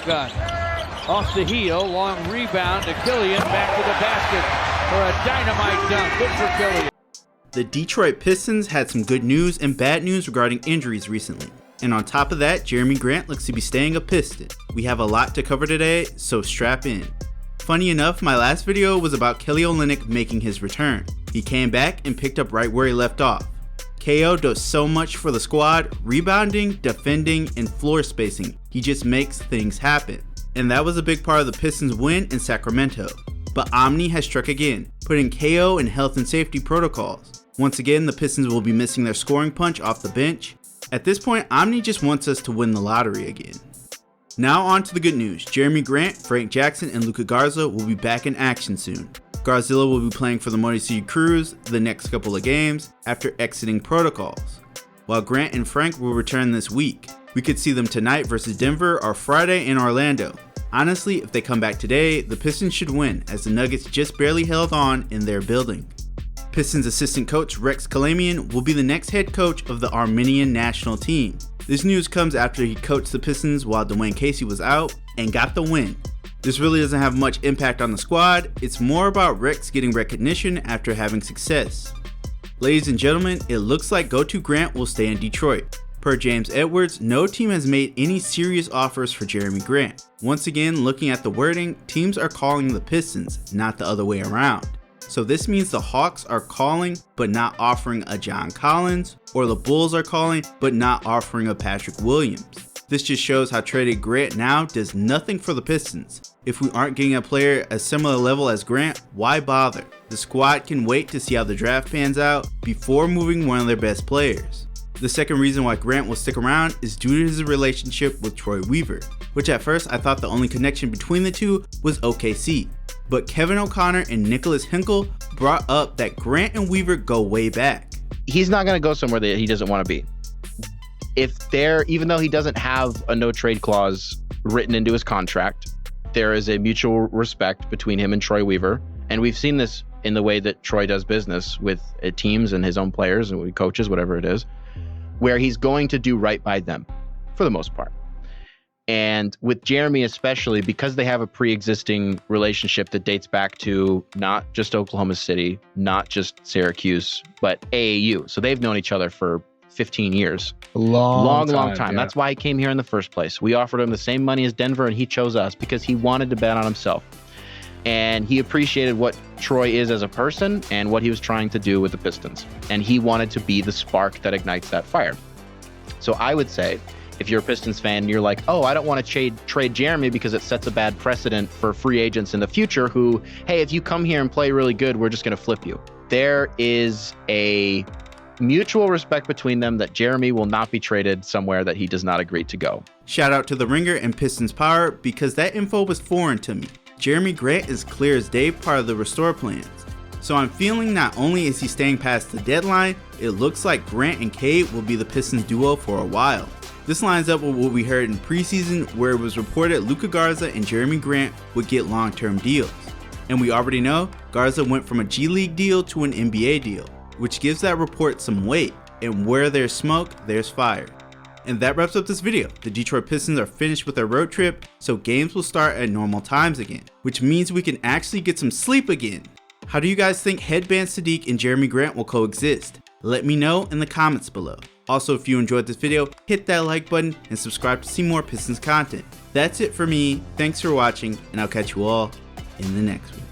long gun. Off the heel, long rebound to Killian, back to the basket for a dynamite dunk. Good for Killian. The Detroit Pistons had some good news and bad news regarding injuries recently. And on top of that, Jerami Grant looks to be staying a Piston. We have a lot to cover today, so strap in. Funny enough, my last video was about Kelly Olynyk making his return. He came back and picked up right where he left off. KO does so much for the squad, rebounding, defending, and floor spacing. He just makes things happen. And that was a big part of the Pistons' win in Sacramento. But Omni has struck again, putting KO in health and safety protocols. Once again, the Pistons will be missing their scoring punch off the bench. At this point, Omni just wants us to win the lottery again. Now on to the good news. Jerami Grant, Frank Jackson, and Luka Garza will be back in action soon. Garzilla will be playing for the Motor City Cruise the next couple of games after exiting protocols, while Grant and Frank will return this week. We could see them tonight versus Denver or Friday in Orlando. Honestly, if they come back today, the Pistons should win, as the Nuggets just barely held on in their building. Pistons assistant coach Rex Kalamian will be the next head coach of the Armenian national team. This news comes after he coached the Pistons while Dwayne Casey was out and got the win. This really doesn't have much impact on the squad, it's more about Rex getting recognition after having success. Ladies and gentlemen, it looks like Go-To Grant will stay in Detroit. Per James Edwards, no team has made any serious offers for Jerami Grant. Once again, looking at the wording, teams are calling the Pistons, not the other way around. So this means the Hawks are calling but not offering a John Collins, or the Bulls are calling but not offering a Patrick Williams. This just shows how trading Grant now does nothing for the Pistons. If we aren't getting a player a similar level as Grant, why bother? The squad can wait to see how the draft pans out before moving one of their best players. The second reason why Grant will stick around is due to his relationship with Troy Weaver, which at first I thought the only connection between the two was OKC. But Kevin O'Connor and Nicholas Hinkle brought up that Grant and Weaver go way back. He's not going to go somewhere that he doesn't want to be. Even though he doesn't have a no trade clause written into his contract, there is a mutual respect between him and Troy Weaver. And we've seen this in the way that Troy does business with teams and his own players and coaches, whatever it is, where he's going to do right by them for the most part. And with Jerami especially, because they have a pre-existing relationship that dates back to not just Oklahoma City, not just Syracuse, but AAU. So they've known each other for 15 years. Long time. Yeah. That's why he came here in the first place. We offered him the same money as Denver, and he chose us because he wanted to bet on himself. And he appreciated what Troy is as a person and what he was trying to do with the Pistons. And he wanted to be the spark that ignites that fire. So I would say, if you're a Pistons fan and you're like, oh, I don't want to trade Jerami because it sets a bad precedent for free agents in the future who, hey, if you come here and play really good, we're just going to flip you. There is a mutual respect between them that Jerami will not be traded somewhere that he does not agree to go. Shout out to The Ringer and Pistons Power, because that info was foreign to me. Jerami Grant is clear as day part of the restore plans. So I'm feeling not only is he staying past the deadline, it looks like Grant and Cade will be the Pistons duo for a while. This lines up with what we heard in preseason, where it was reported Luka Garza and Jerami Grant would get long-term deals. And we already know Garza went from a G League deal to an NBA deal, which gives that report some weight, and where there's smoke, there's fire. And that wraps up this video. The Detroit Pistons are finished with their road trip, so games will start at normal times again, which means we can actually get some sleep again. How do you guys think Headband Sadiq and Jerami Grant will coexist? Let me know in the comments below. Also, if you enjoyed this video, hit that like button and subscribe to see more Pistons content. That's it for me. Thanks for watching, and I'll catch you all in the next one.